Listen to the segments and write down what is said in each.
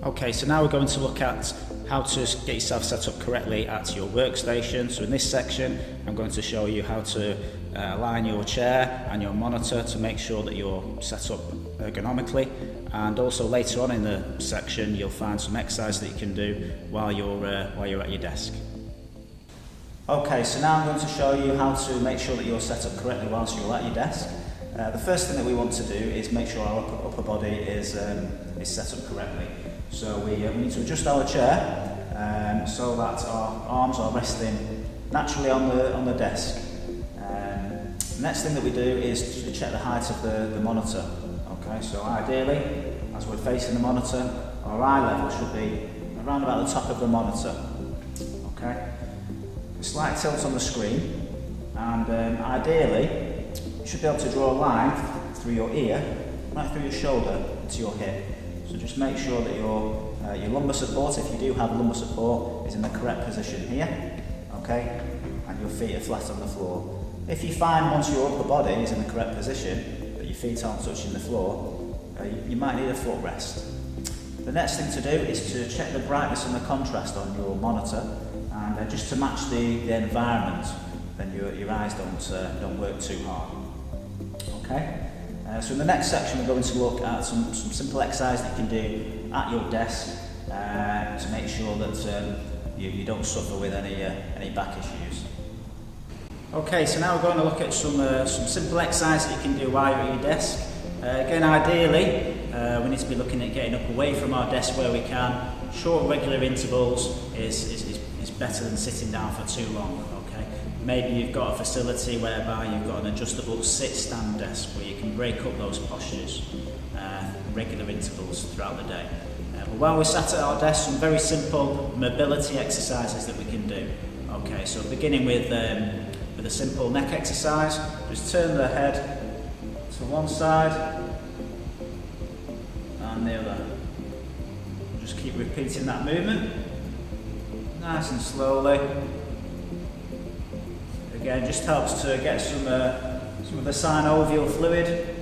Okay, so now we're going to look at how to get yourself set up correctly at your workstation. So in this section, I'm going to show you how to align your chair and your monitor to make sure that you're set up ergonomically. And also later on in the section, you'll find some exercise that you can do while you're at your desk. Okay, so now I'm going to show you how to make sure that you're set up correctly whilst you're at your desk. The first thing that we want to do is make sure our upper body is set up correctly. So we need to adjust our chair so that our arms are resting naturally on the desk. The next thing that we do is to check the height of the monitor. Okay, so ideally, as we're facing the monitor, our eye level should be around about the top of the monitor. Okay, a slight tilt on the screen, and ideally, you should be able to draw a line through your ear, right through your shoulder to your hip. So just make sure that your lumbar support, if you do have lumbar support, is in the correct position here, okay, and your feet are flat on the floor. If you find once your upper body is in the correct position, but your feet aren't touching the floor, you might need a footrest. The next thing to do is to check the brightness and the contrast on your monitor, and just to match the environment, then your eyes don't work too hard. Okay. So in the next section, we're going to look at some simple exercise that you can do at your desk to make sure that you don't suffer with any back issues. Okay, so now we're going to look at some simple exercise that you can do while you're at your desk. Again, ideally, we need to be looking at getting up away from our desk where we can. Short, regular intervals is better than sitting down for too long. Okay, maybe you've got a facility whereby you've got an adjustable sit-stand desk where you can break up those postures, regular intervals throughout the day. But while we're sat at our desk, some very simple mobility exercises that we can do. Okay, so beginning with a simple neck exercise, just turn the head to one side and the other. Just keep repeating that movement, nice and slowly. Again, just helps to get some of the synovial fluid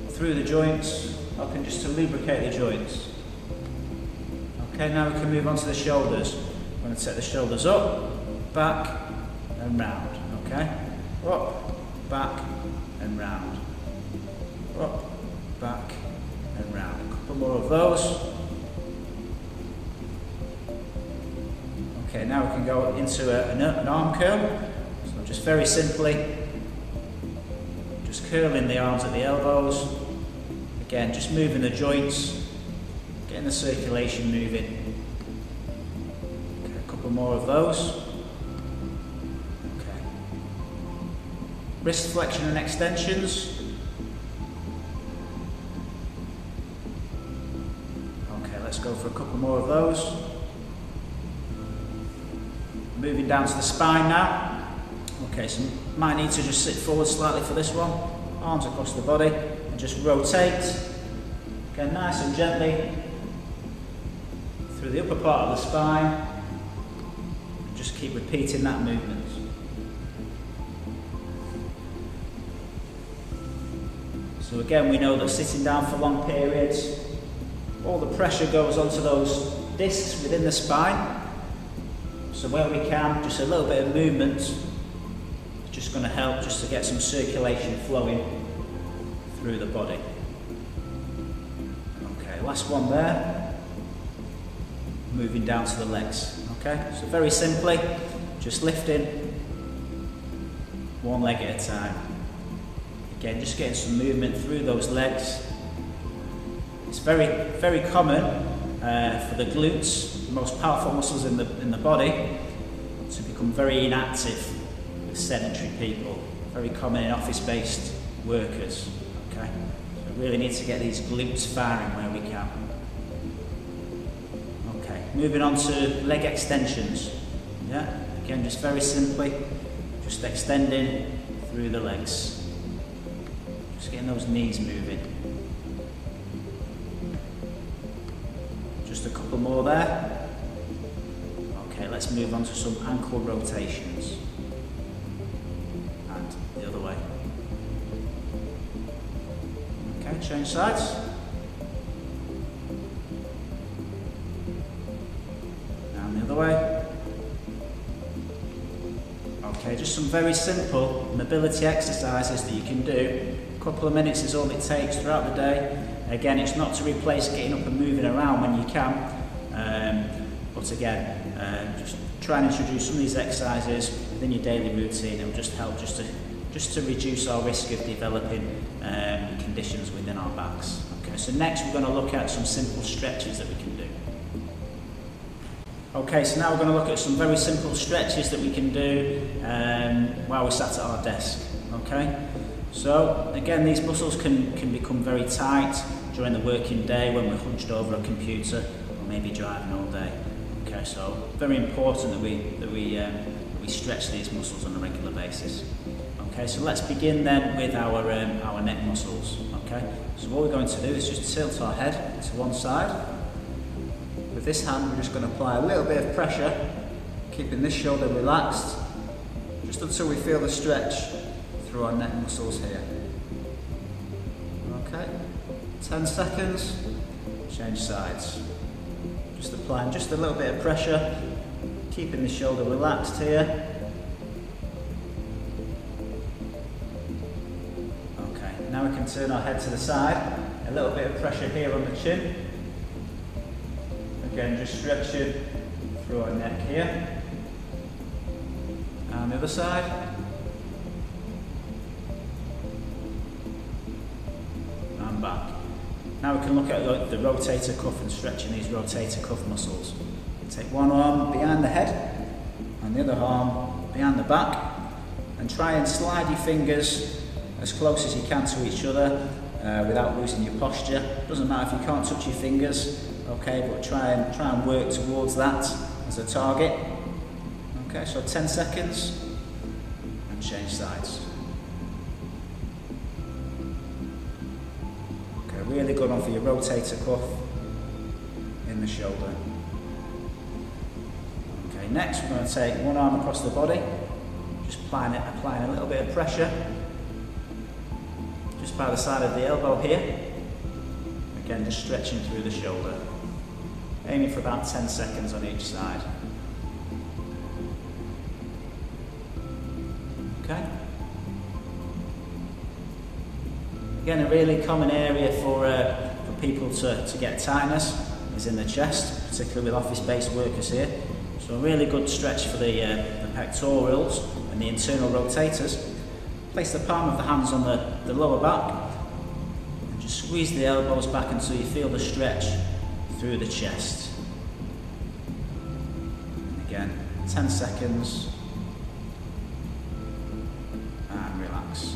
through the joints, helping just to lubricate the joints. Okay, now we can move on to the shoulders. I'm going to take the shoulders up, back and round. Okay, up, back and round. Up, back and round. A couple more of those. Okay, now we can go into an arm curl. So just very simply, just curling the arms at the elbows. Again, just moving the joints, getting the circulation moving. Okay, a couple more of those. Okay. Wrist flexion and extensions. Okay, let's go for a couple more of those. Moving down to the spine now. Okay, so you might need to just sit forward slightly for this one. Arms across the body and just rotate. Again, nice and gently through the upper part of the spine. And just keep repeating that movement. So again, we know that sitting down for long periods, all the pressure goes onto those discs within the spine. So where we can, just a little bit of movement is just going to help just to get some circulation flowing through the body. Okay, last one there. Moving down to the legs. Okay, so very simply, just lifting one leg at a time. Again, just getting some movement through those legs. It's very, very common for the glutes, the most powerful muscles in the body, to become very inactive with sedentary people. Very common in office-based workers. Okay, so we really need to get these glutes firing where we can. Okay, moving on to leg extensions. Yeah, again, just very simply, just extending through the legs. Just getting those knees moving. Just a couple more there. Okay, let's move on to some ankle rotations. And the other way. Okay, Okay, change sides. And the other way. Okay, just some very simple mobility exercises that you can do. A couple of minutes is all it takes throughout the day. Again, it's not to replace getting up and moving around when you can, but again, just try and introduce some of these exercises within your daily routine. It will just help just to reduce our risk of developing conditions within our backs. Okay, so next we're going to look at some simple stretches that we can do. Okay, so now we're going to look at some very simple stretches that we can do while we're sat at our desk. Okay, so again, these muscles can become very tight during the working day when we're hunched over a computer or maybe driving all day. Okay, so very important that we stretch these muscles on a regular basis. Okay, so let's begin then with our neck muscles. Okay, so what we're going to do is just tilt our head to one side. With this hand, we're just going to apply a little bit of pressure, keeping this shoulder relaxed, just until we feel the stretch through our neck muscles here. Okay, 10 seconds, change sides. Just applying just a little bit of pressure, keeping the shoulder relaxed here. Okay, now we can turn our head to the side, a little bit of pressure here on the chin. Again, just stretching through our neck here. And the other side. And back. Now we can look at the rotator cuff and stretching these rotator cuff muscles. Take one arm behind the head and the other arm behind the back, and try and slide your fingers as close as you can to each other without losing your posture. Doesn't matter if you can't touch your fingers. Okay, but try and work towards that as a target. Okay, so 10 seconds and change sides. Okay, really good one for your rotator cuff in the shoulder. Okay, next we're going to take one arm across the body, just applying a little bit of pressure just by the side of the elbow here. Again, just stretching through the shoulder. Aiming for about 10 seconds on each side. Okay. Again, a really common area for people to get tightness is in the chest, particularly with office-based workers here. So a really good stretch for the pectorals and the internal rotators. Place the palm of the hands on the lower back and just squeeze the elbows back until you feel the stretch through the chest. And again, 10 seconds and relax.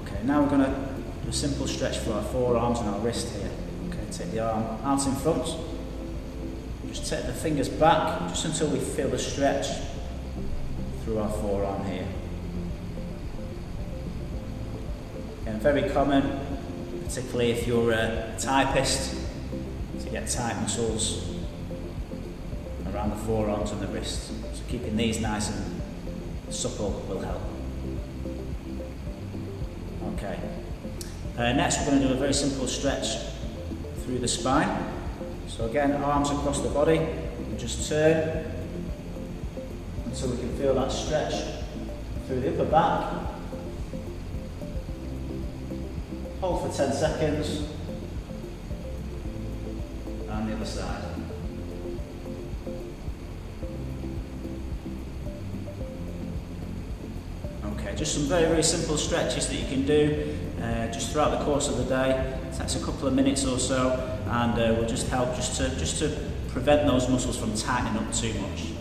Okay, now we're going to do a simple stretch for our forearms and our wrist here. Okay, take the arm out in front, just take the fingers back just until we feel the stretch through our forearm here. Again, very common, particularly if you're a typist, to get tight muscles around the forearms and the wrists. So keeping these nice and supple will help. Okay. Next we're going to do a very simple stretch through the spine. So again, arms across the body, and just turn until we can feel that stretch through the upper back. Hold for 10 seconds. And the other side. Okay, just some very, very simple stretches that you can do just throughout the course of the day. It takes a couple of minutes or so, and will just help just to prevent those muscles from tightening up too much.